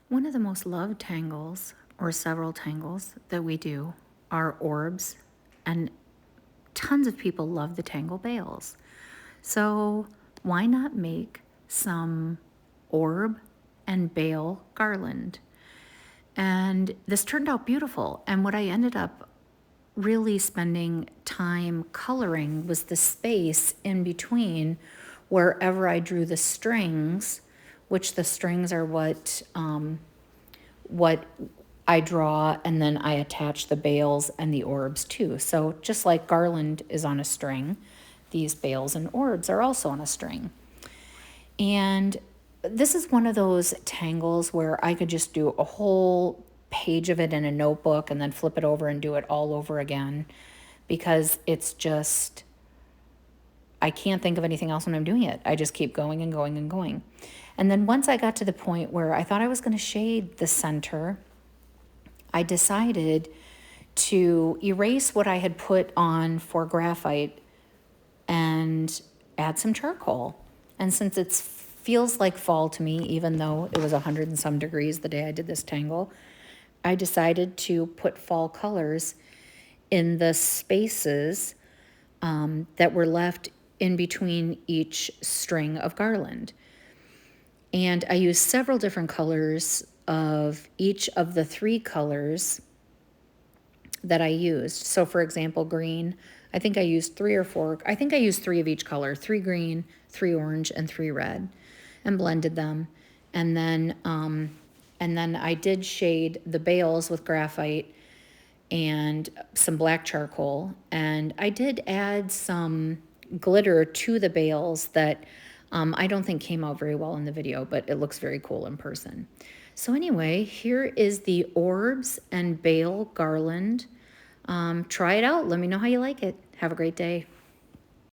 One of the most loved tangles, or several tangles that we do, are orbs, and tons of people love the tangle bales. So why not make some orb and bale garland? And this turned out beautiful. And what I ended up really spending time coloring was the space in between wherever I drew the strings, which the strings are what I draw, and then I attach the bales and the orbs too. So just like garland is on a string, these bales and orbs are also on a string. And this is one of those tangles where I could just do a whole page of it in a notebook and then flip it over and do it all over again, because it's just, I can't think of anything else when I'm doing it. I just keep going and going and going. And then once I got to the point where I thought I was going to shade the center, I decided to erase what I had put on for graphite and add some charcoal. And since it feels like fall to me, even though it was 100 and some degrees the day I did this tangle, I decided to put fall colors in the spaces that were left in between each string of garland. And I used several different colors of each of the three colors that I used. So for example, green, I think I used three or four. I think I used three of each color, 3 green, 3 orange, and 3 red, and blended them. And then I did shade the bales with graphite and some black charcoal. And I did add some glitter to the bales that I don't think came out very well in the video, but it looks very cool in person. So anyway, here is the orbs and bale garland. Try it out. Let me know how you like it. Have a great day.